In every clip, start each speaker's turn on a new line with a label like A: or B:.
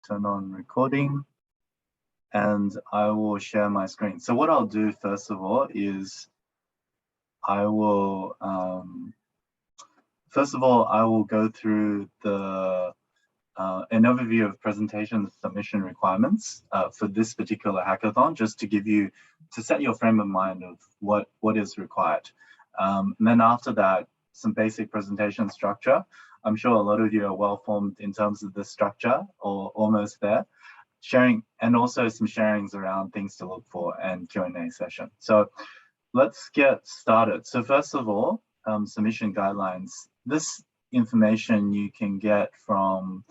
A: turn on recording and I will share my screen. So what I'll do first of all is I will, first of all, I will go through the an overview of presentation submission requirements for this particular hackathon, just to give you, to set your frame of mind of what is required. And then after that, some basic presentation structure. I'm sure a lot of you are well formed in terms of the structure or almost there. Sharing, and also some sharings around things to look for and Q&A session. So let's get started. So first of all, submission guidelines. This information you can get from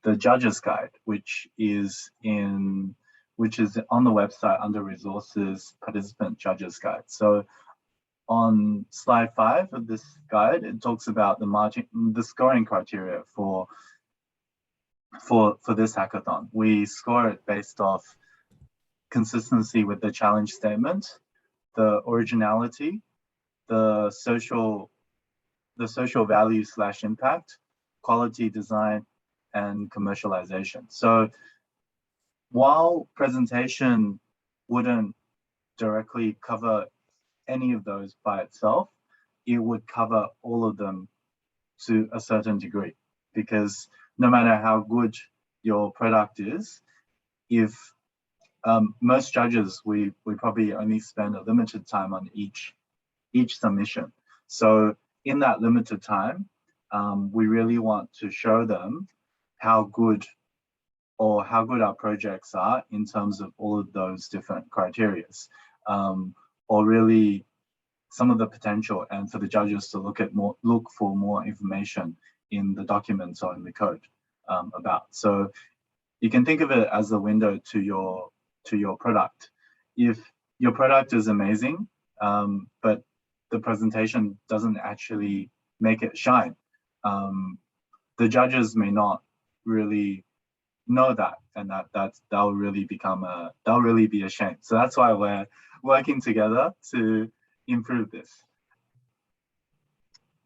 A: the judges guide, which is on the website under resources participant judges guide. So on slide 5 of this guide, it talks about the scoring criteria for this hackathon. We score it based off consistency with the challenge statement, the originality, the social value / impact, quality design, and commercialization. So while presentation wouldn't directly cover any of those by itself, it would cover all of them to a certain degree, because no matter how good your product is, if most judges, we probably only spend a limited time on each submission. So in that limited time, we really want to show them how good our projects are in terms of all of those different criterias, or really some of the potential, and for the judges to look for more information in the documents or in the code about. So you can think of it as a window to your product. If your product is amazing, but the presentation doesn't actually make it shine, the judges may not really know that, and that'll really be a shame. So that's why we're working together to improve this.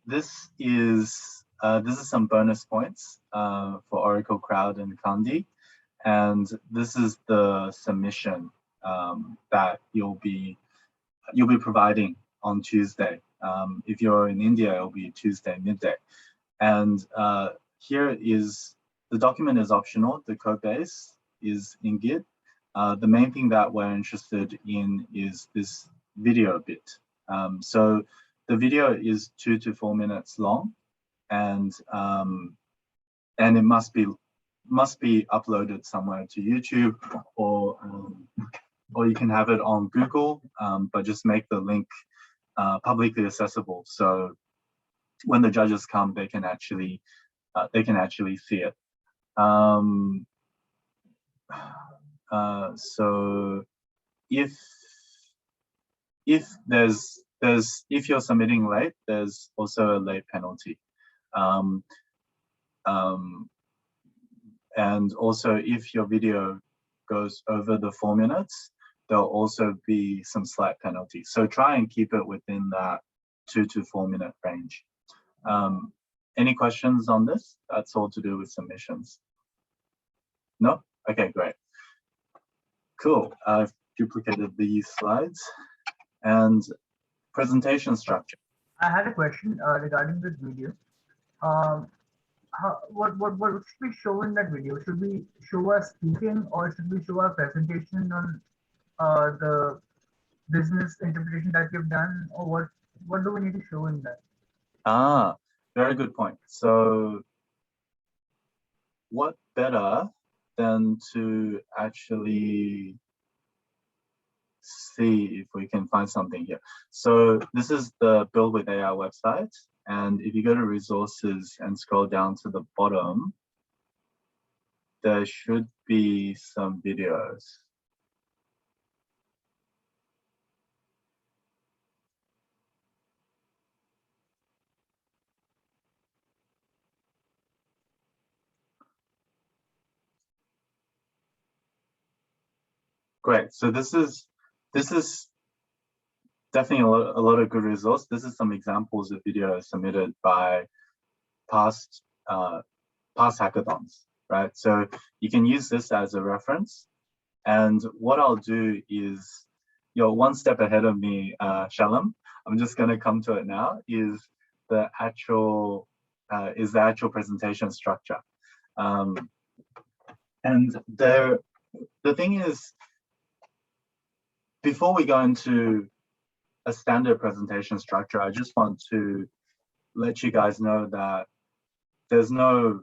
A: This is some bonus points for Oracle Crowd and Kandi, and this is the submission that you'll be providing on Tuesday. If you're in India, it'll be Tuesday midday. And here is, the document is optional. The code base is in Git. The main thing that we're interested in is this video bit. So the video is 2 to 4 minutes long, and it must be uploaded somewhere to YouTube, or you can have it on Google, but just make the link publicly accessible, so when the judges come, they can actually see it. So if you're submitting late, there's also a late penalty. And also, if your video goes over the 4 minutes, there'll also be some slight penalties. So try and keep it within that 2 to 4 minute range. Any questions on this? That's all to do with submissions. No? Okay, great. Cool. I've duplicated these slides. And presentation structure.
B: I had a question regarding this video. What should we show in that video? Should we show us speaking, or should we show our presentation on the business interpretation that we've done, or what do we need to show in that?
A: Very good point. So what better than to actually see if we can find something here. So this is the Build with AI website. And if you go to resources and scroll down to the bottom, there should be some videos. Great. So this is definitely a lot of good results. This is some examples of videos submitted by past hackathons, right? So you can use this as a reference. And what I'll do is, you're one step ahead of me, Shalom. I'm just going to come to it now. Is the actual presentation structure. And the thing is, before we go into a standard presentation structure, I just want to let you guys know that there's no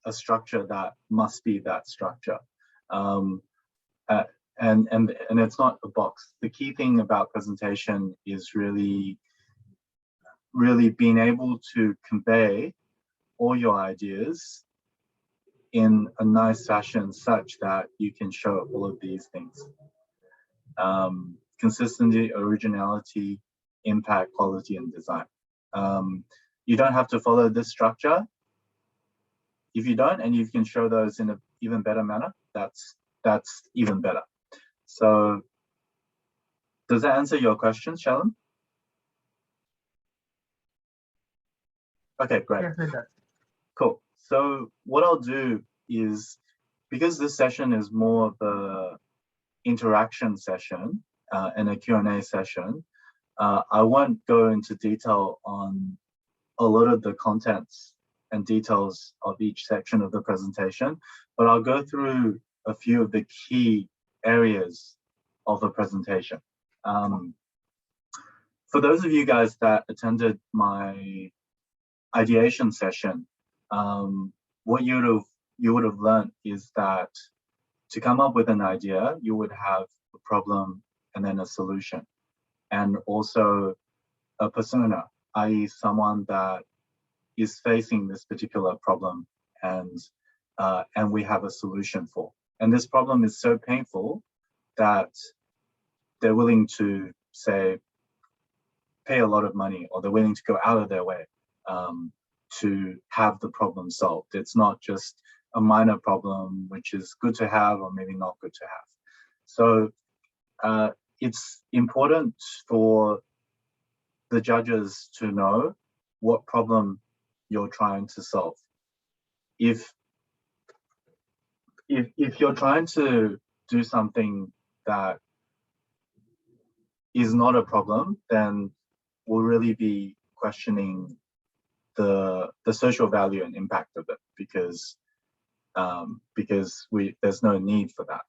A: a structure that must be that structure. And it's not a box. The key thing about presentation is really being able to convey all your ideas in a nice fashion such that you can show all of these things. Consistency, originality, impact, quality, and design. You don't have to follow this structure. If you don't, and you can show those in an even better manner, that's even better. So does that answer your question, Shalom? Okay, great.
B: Yes, it does.
A: Cool. So what I'll do is, because this session is more of the interaction session and a Q&A session, I won't go into detail on a lot of the contents and details of each section of the presentation, but I'll go through a few of the key areas of the presentation. For those of you guys that attended my ideation session, what you would have learned is that to come up with an idea, you would have a problem and then a solution, and also a persona, i.e. someone that is facing this particular problem and we have a solution for. And this problem is so painful that they're willing to, say, pay a lot of money, or they're willing to go out of their way to have the problem solved. It's not just a minor problem, which is good to have or maybe not good to have. So it's important for the judges to know what problem you're trying to solve. If you're trying to do something that is not a problem, then we'll really be questioning the social value and impact of it, because there's no need for that,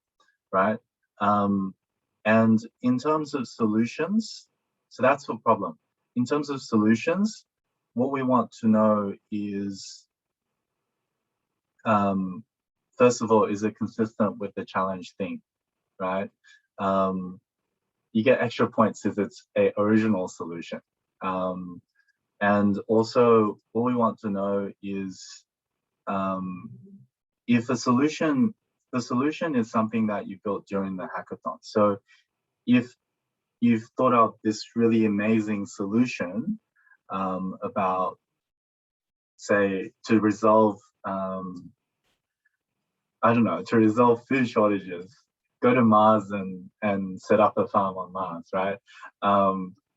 A: right? And in terms of solutions, so that's the problem. In terms of solutions, what we want to know is, first of all, is it consistent with the challenge theme, right? You get extra points if it's an original solution. And also, what we want to know is if the solution is something that you built during the hackathon. So if you've thought of this really amazing solution about, say, to resolve, I don't know, to resolve food shortages, go to Mars and set up a farm on Mars, right?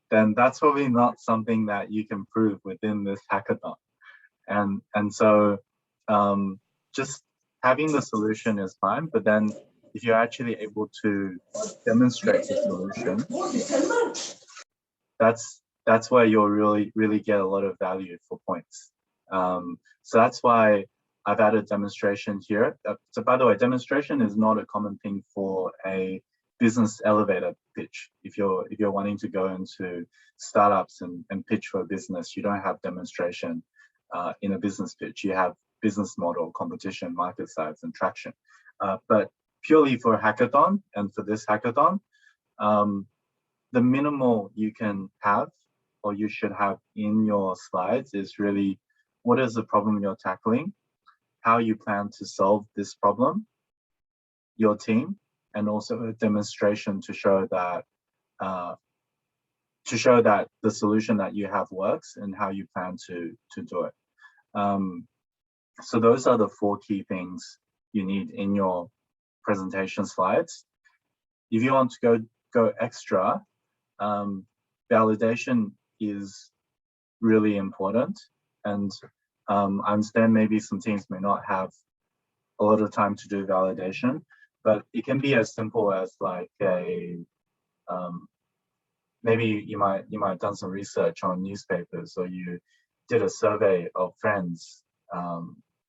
A: Then that's probably not something that you can prove within this hackathon. And so just having the solution is fine, but then if you're actually able to demonstrate the solution, that's where you'll really get a lot of value for points. So that's why I've added demonstration here. So by the way, demonstration is not a common thing for a business elevator pitch. If you're wanting to go into startups and pitch for a business, you don't have demonstration in a business pitch. You have business model, competition, market size, and traction. But purely for a hackathon, and for this hackathon, the minimal you can have, or you should have in your slides, is really what is the problem you're tackling, how you plan to solve this problem, your team, and also a demonstration to show that the solution that you have works and how you plan to do it. So those are the 4 key things you need in your presentation slides. If you want to go extra, validation is really important, and I understand maybe some teams may not have a lot of time to do validation, but it can be as simple as like maybe you might have done some research on newspapers, or you did a survey of friends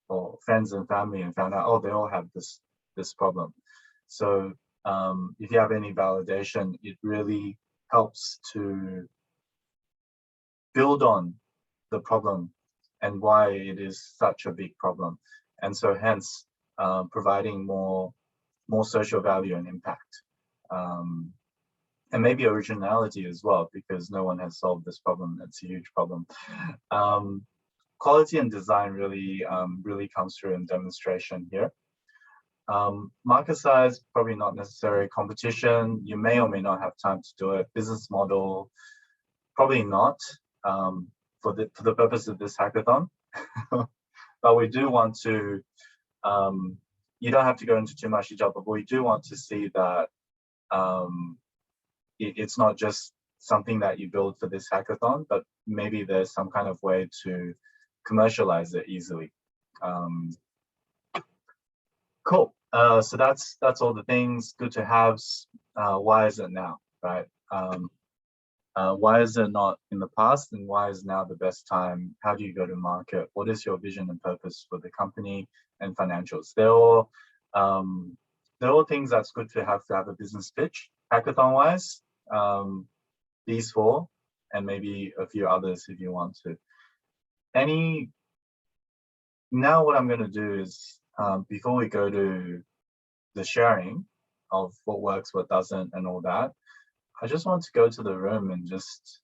A: or friends and family and found out, oh, they all have this problem. So if you have any validation, it really helps to build on the problem and why it is such a big problem. And so hence providing more social value and impact. And maybe originality as well, because no one has solved this problem. That's a huge problem. Quality and design really comes through in demonstration here. Market size, probably not necessary. Competition, you may or may not have time to do it. Business model, probably not for the purpose of this hackathon. But we do want to, you don't have to go into too much detail, but we do want to see that it's not just something that you build for this hackathon, but maybe there's some kind of way to commercialize it easily. Cool. So that's all the things. Good to have. Why is it now, right? Why is it not in the past, and why is now the best time? How do you go to market? What is your vision and purpose for the company and financials? They're all things that's good to have a business pitch. Hackathon wise, these four, and maybe a few others if you want to. Now what I'm going to do is, before we go to the sharing of what works, what doesn't, and all that, I just want to go to the room and just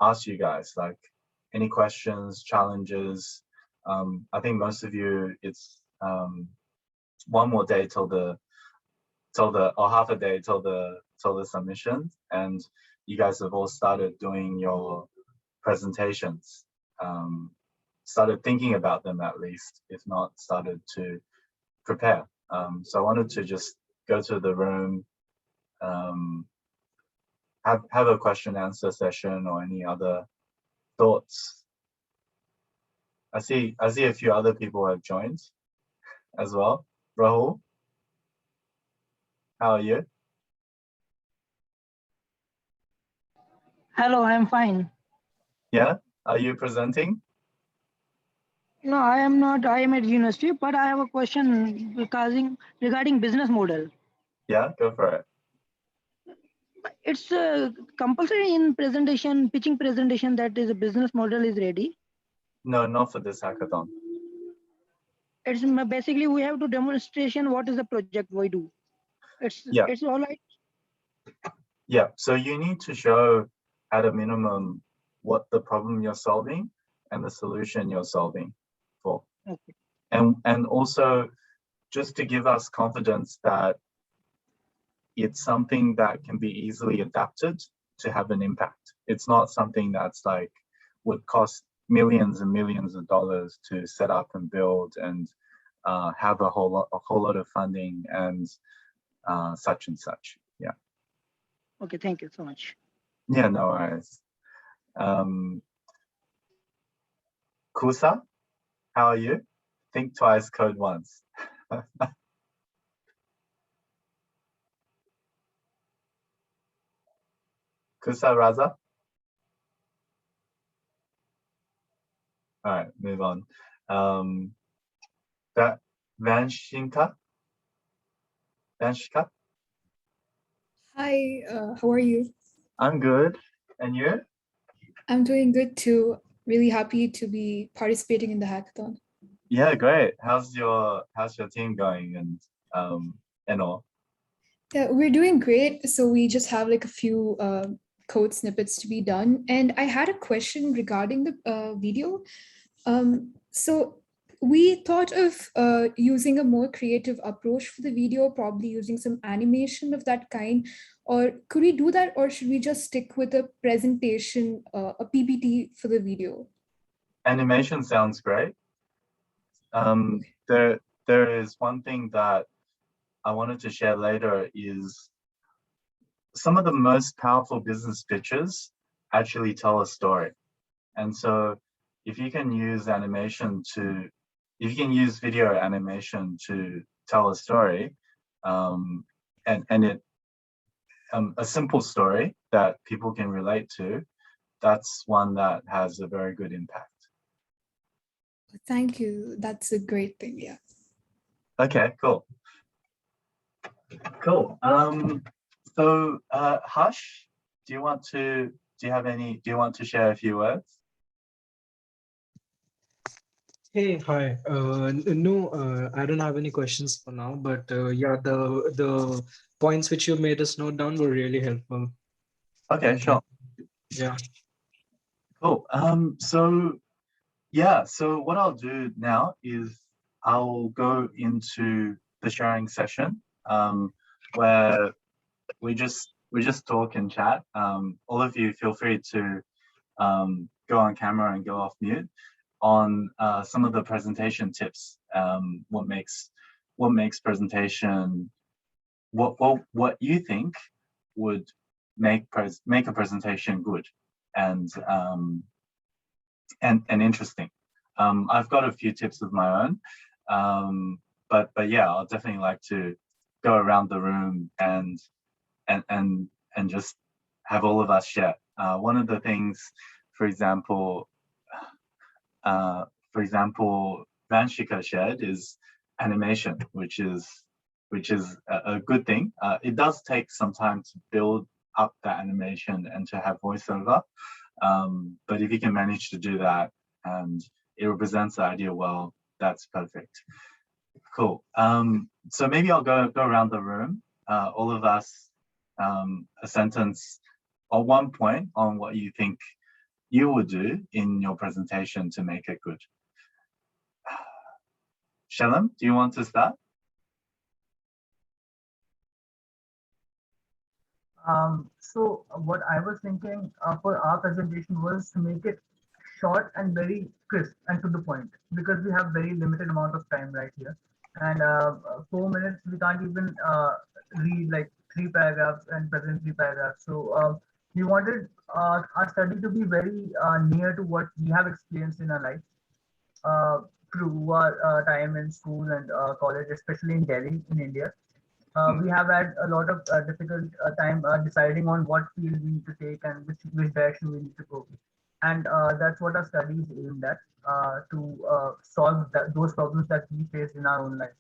A: ask you guys, like, any questions, challenges. I think most of you, it's one more day or half a day till the submission, and you guys have all started doing your presentations, started thinking about them, at least, if not started to prepare. So I wanted to just go to the room, have a question answer session or any other thoughts. I see a few other people have joined as well. Rahul, how are you?
C: Hello, I am fine.
A: Yeah, are you presenting?
C: No, I am not. I am at university, but I have a question regarding business model.
A: Yeah, go for it.
C: It's compulsory in presentation, pitching presentation, that is a business model is ready.
A: No, not for this hackathon.
C: It's basically we have to demonstration what is the project we do. It's all right.
A: Yeah, so you need to show at a minimum what the problem you're solving and the solution you're solving for.
C: Okay.
A: And also just to give us confidence that it's something that can be easily adapted to have an impact. It's not something that's like would cost millions and millions of dollars to set up and build and have a whole lot of funding and such and such. Yeah.
C: Okay, thank you so much.
A: Yeah, no worries. Kusa, how are you? Think twice, code once. Kusa Raza? All right, move on. Vanshika?
D: Hi, how are you?
A: I'm good. And you?
D: I'm doing good too. Really happy to be participating in the hackathon.
A: Yeah, great. How's your team going and all?
D: Yeah, we're doing great. So we just have like a few code snippets to be done. And I had a question regarding the video. So we thought of using a more creative approach for the video, probably using some animation of that kind. Or could we do that, or should we just stick with a presentation, a PPT for the video?
A: Animation sounds great. There is one thing that I wanted to share later is some of the most powerful business pitches actually tell a story. And so if you can use video animation to tell a story, a simple story that people can relate to, that's one that has a very good impact.
D: Thank you. That's a great thing. Yeah.
A: Okay, cool. Cool. So Hush, do you want to share a few words?
E: Hey, hi. No, I don't have any questions for now, but yeah, the points which you made us note down were really helpful.
A: Okay, sure.
E: Yeah.
A: Cool. So what I'll do now is I'll go into the sharing session, where we just talk and chat. All of you feel free to go on camera and go off mute on some of the presentation tips. What makes presentation, what you think would make a presentation good and interesting. I've got a few tips of my own, but yeah, I'll definitely like to go around the room and just have all of us share. One of the things, for example, Vanshika shared is animation, which is a good thing. It does take some time to build up that animation and to have voiceover, but if you can manage to do that and it represents the idea well, that's perfect. Cool. So maybe I'll go around the room, all of us, a sentence or one point on what you think you would do in your presentation to make it good. Shalom, do you want to start?
B: So what I was thinking for our presentation was to make it short and very crisp and to the point, because we have very limited amount of time right here. And 4 minutes, we can't even read like 3 paragraphs and present 3 paragraphs. So we wanted our study to be very near to what we have experienced in our life through our time in school and college, especially in Delhi, in India. We have had a lot of difficult time deciding on what field we need to take and which direction we need to go. And that's what our study is aimed at, to solve those problems that we face in our own life.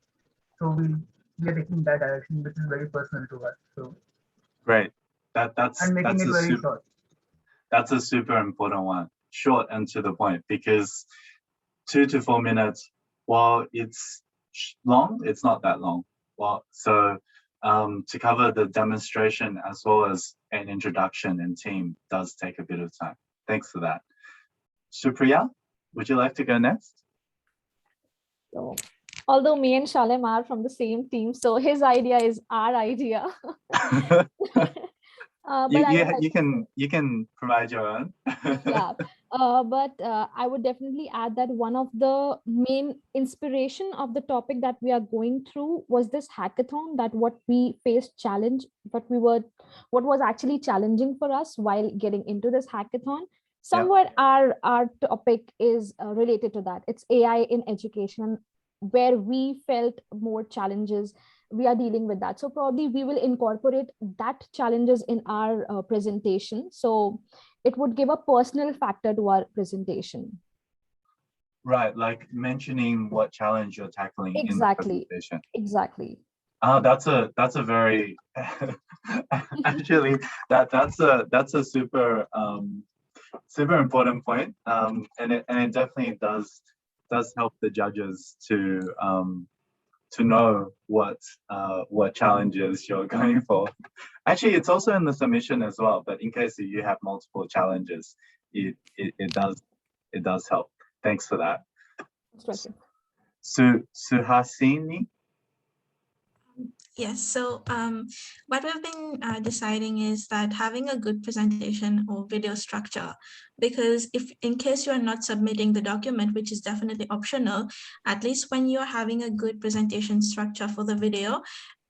B: So we are taking that direction, which is very personal to us. So
A: great. That's
B: making it very
A: super,
B: short.
A: That's a super important one, short and to the point, because 2 to 4 minutes, while it's long, it's not that long. Well, so to cover the demonstration as well as an introduction and team does take a bit of time. Thanks for that. Supriya, would you like to go next?
F: So, although me and Shalem are from the same team, so his idea is our idea.
A: You can provide your own.
F: Yeah, but I would definitely add that one of the main inspiration of the topic that we are going through was this hackathon, that what we faced challenge, what was actually challenging for us while getting into this hackathon. Somewhere our topic is related to that. It's AI in education, where we felt more challenges. We are dealing with that. So probably we will incorporate that challenges in our presentation. So it would give a personal factor to our presentation.
A: Right, like mentioning what challenge you're tackling
F: Exactly.
A: in the presentation.
F: Exactly.
A: Oh, that's a very actually that's a super super important point, and it definitely does help the judges to know what challenges you're going for. Actually, it's also in the submission as well, but in case you have multiple challenges, it does help. Thanks for that. Suhasini.
G: Yes, so what we've been deciding is that having a good presentation or video structure, because if in case you are not submitting the document, which is definitely optional, at least when you're having a good presentation structure for the video,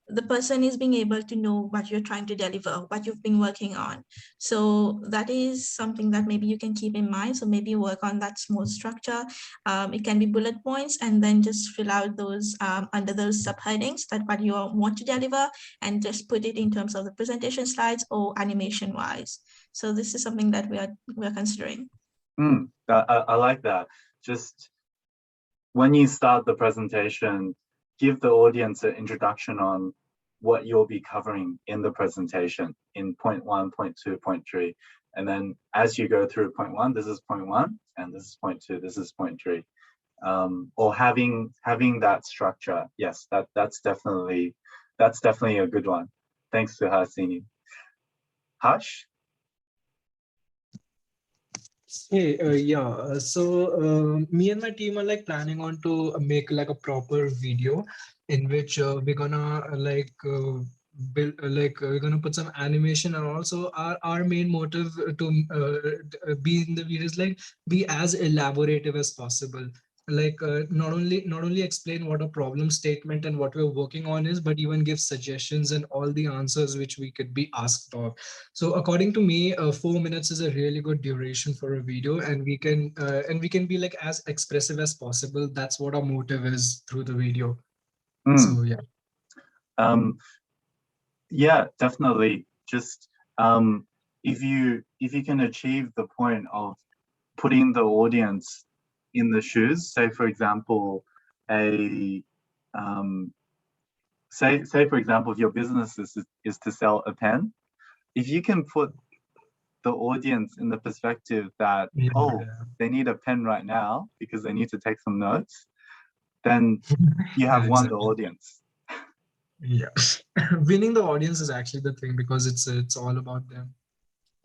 G: the person is being able to know what you're trying to deliver, what you've been working on. So that is something that maybe you can keep in mind. So maybe work on that small structure. It can be bullet points, and then just fill out those under those subheadings that what you want to deliver, and just put it in terms of the presentation slides or animation wise. So this is something that we are considering.
A: I like that. Just when you start the presentation, give the audience an introduction on what you'll be covering in the presentation in point 1, point 2, point 3. And then as you go through point 1, this is point 1, and this is point 2, this is point 3. Or having that structure. Yes, that's definitely a good one. Thanks to Hasini. Harsh?
E: Hey, so me and my team are like planning on to make like a proper video in which we're gonna build we're gonna put some animation, and also our main motive to be in the video is like be as elaborative as possible. Like not only explain what a problem statement and what we're working on is, but even give suggestions and all the answers which we could be asked of. So according to me, 4 minutes is a really good duration for a video, and we can be like as expressive as possible. That's what our motive is through the video. So yeah.
A: Yeah, definitely. Just if you can achieve the point of putting the audience in the shoes, say for example, say for example, if your business is to sell a pen, if you can put the audience in the perspective that they need a pen right now because they need to take some notes, then you have won the audience.
E: Yeah, winning the audience is actually the thing, because it's all about them.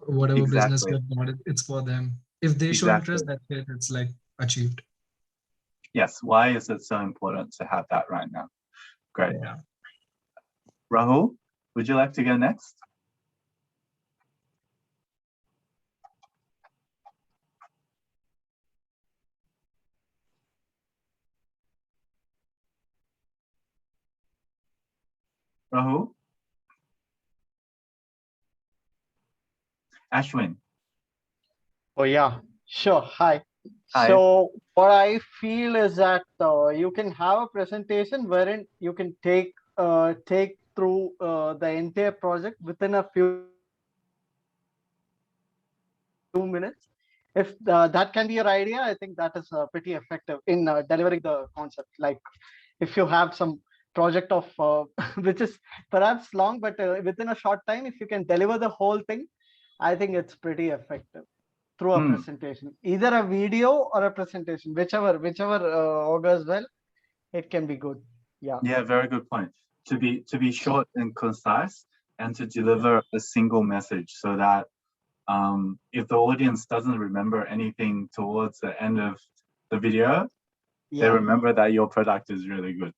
E: Whatever business you've got, it's for them. If they show interest, that's it. It's like achieved.
A: Yes. Why is it so important to have that right now? Great.
E: Yeah.
A: Rahul, would you like to go next? Rahul? Ashwin?
H: Oh, yeah, sure. Hi.
A: Hi.
H: So what I feel is that you can have a presentation wherein you can take through the entire project within a few minutes. If that can be your idea, I think that is pretty effective in delivering the concept. Like if you have some project of which is perhaps long, but within a short time, if you can deliver the whole thing, I think it's pretty effective through a presentation, either a video or a presentation, whichever augurs well, it can be good. Yeah.
A: Yeah, very good point. To be short and concise, and to deliver a single message, so that if the audience doesn't remember anything towards the end of the video, they remember that your product is really good.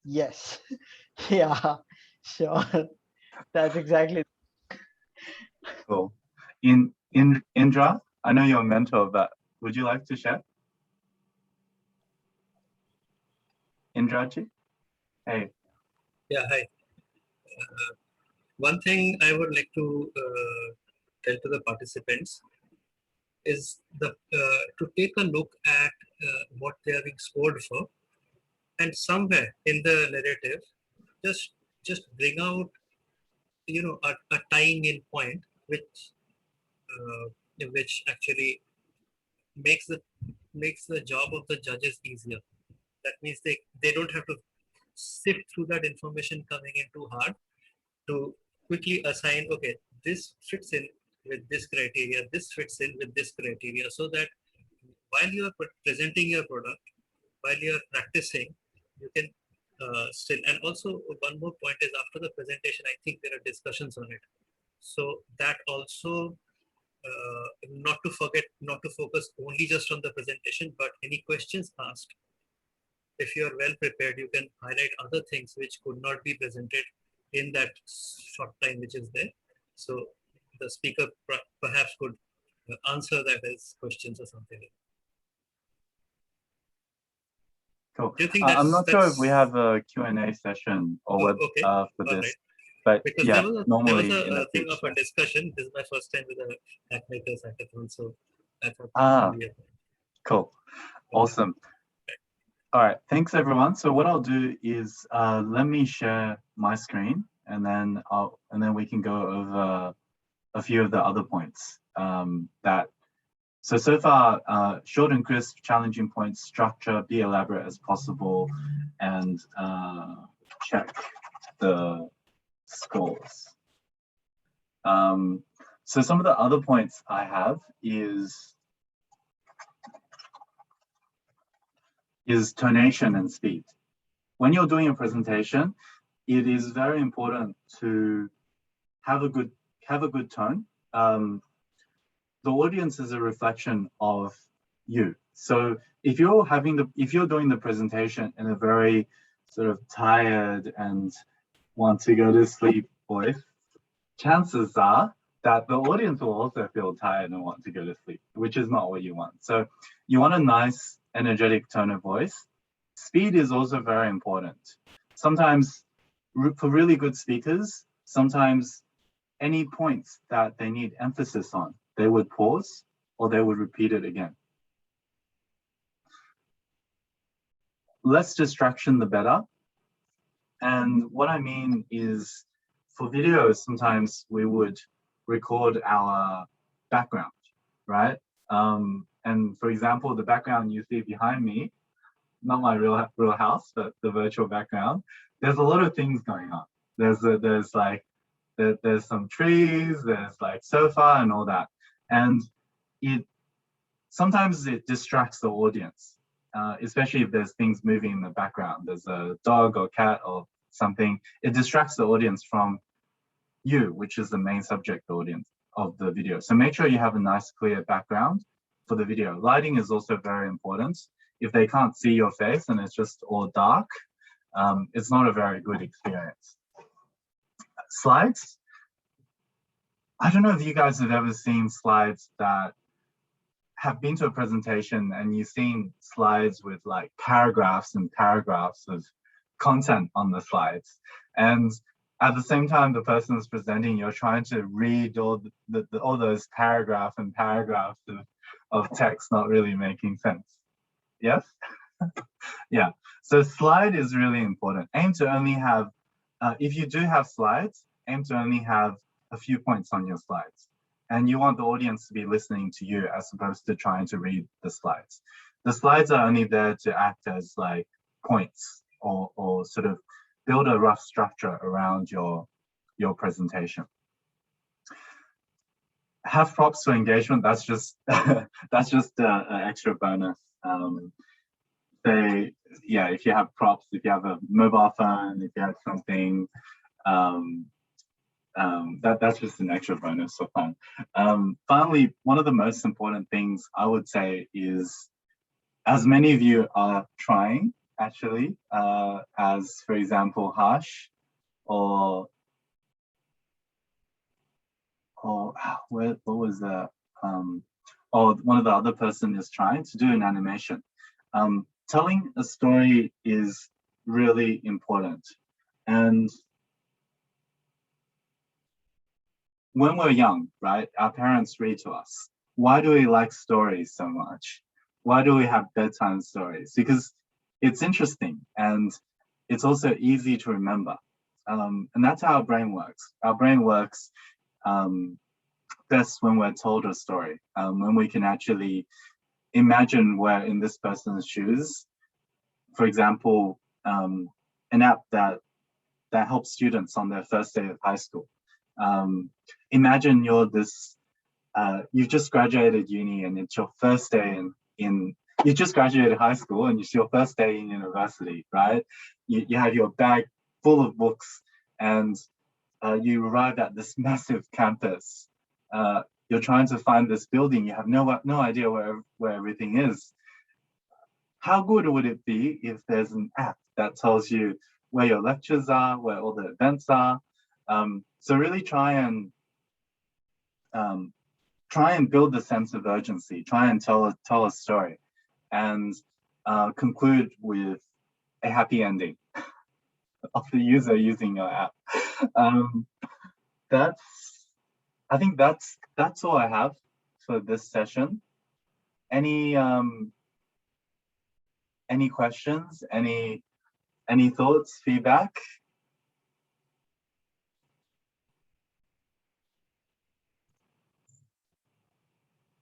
H: Yes. Yeah, sure. That's exactly.
A: Cool. Indra, I know you're a mentor, but would you like to share? Indraji? Hey.
I: Yeah, hi. One thing I would like to tell to the participants is to take a look at what they are being scored for, and somewhere in the narrative, just bring out a tying in point which actually makes the job of the judges easier. That means they don't have to sift through that information coming in too hard to quickly assign, okay, this fits in with this criteria, this fits in with this criteria, so that while you are presenting your product, while you are practicing, you can still. And also one more point is, after the presentation, I think there are discussions on it. So that also, not to focus only just on the presentation, but any questions asked, if you are well prepared, you can highlight other things which could not be presented in that short time which is there. So the speaker perhaps could answer that as questions or something.
A: Cool.
I: Do you think
A: I'm not sure if we
I: that's-
A: have a Q&A session or what
I: okay.
A: for
I: All
A: this,
I: right.
A: but
I: Because
A: yeah,
I: there was
A: normally in
I: a
A: the
I: thing of
A: future.
I: a discussion. This is my first time with a Hackmakers hackathon, so I thought
A: Ah,
I: maybe
A: cool. Awesome. All right, thanks everyone. So what I'll do is let me share my screen, and then we can go over a few of the other points so far, short and crisp, challenging points, structure, be elaborate as possible, and check the scores. So some of the other points I have is tonation and speed. When you're doing a presentation, it is very important to have a good tone. The audience is a reflection of you. So if you're doing the presentation in a very sort of tired and want to go to sleep voice, chances are that the audience will also feel tired and want to go to sleep, which is not what you want. So you want a nice, energetic tone of voice. Speed is also very important. Sometimes, for really good speakers, sometimes any points that they need emphasis on, they would pause or they would repeat it again. Less distraction, the better. And what I mean is, for videos, sometimes we would record our background, right? And for example, the background you see behind me, not my real house, but the virtual background, there's a lot of things going on. There's some trees, there's like sofa and all that. And sometimes it distracts the audience, especially if there's things moving in the background. There's a dog or cat or something. It distracts the audience from you, which is the main subject audience of the video. So make sure you have a nice clear background for the video. Lighting is also very important. If they can't see your face and it's just all dark, it's not a very good experience. Slides. I don't know if you guys have ever seen slides that have been to a presentation and you've seen slides with like paragraphs and paragraphs of content on the slides. And at the same time, the person is presenting, you're trying to read all those paragraphs and paragraphs of text not really making sense. Yes? Yeah. So slide is really important. Aim to only have, if you do have slides, aim to only have a few points on your slides. And you want the audience to be listening to you as opposed to trying to read the slides. The slides are only there to act as like points or sort of build a rough structure around your presentation. Have props for engagement. That's just that's just an extra bonus. If you have props, if you have a mobile phone, if you have something, that's just an extra bonus for fun. Finally, one of the most important things I would say is, as many of you are trying, actually, as for example, Harsh, or what was that? Or one of the other person is trying to do an animation. Telling a story is really important. And when we're young, right, our parents read to us. Why do we like stories so much? Why do we have bedtime stories? Because it's interesting and it's also easy to remember. And that's how our brain works. Our brain works best when we're told a story, when we can actually imagine we're in this person's shoes. For example, an app that helps students on their first day of high school. Imagine you're this, you've just graduated uni and it's your first day you just graduated high school and it's your first day in university, right? You have your bag full of books and you arrived at this massive campus. You're trying to find this building. You have no idea where everything is. How good would it be if there's an app that tells you where your lectures are, where all the events are? So really try and build the sense of urgency. Try and tell a story, and conclude with a happy ending of the user using your app. I think that's all I have for this session. Any questions? Any thoughts, feedback?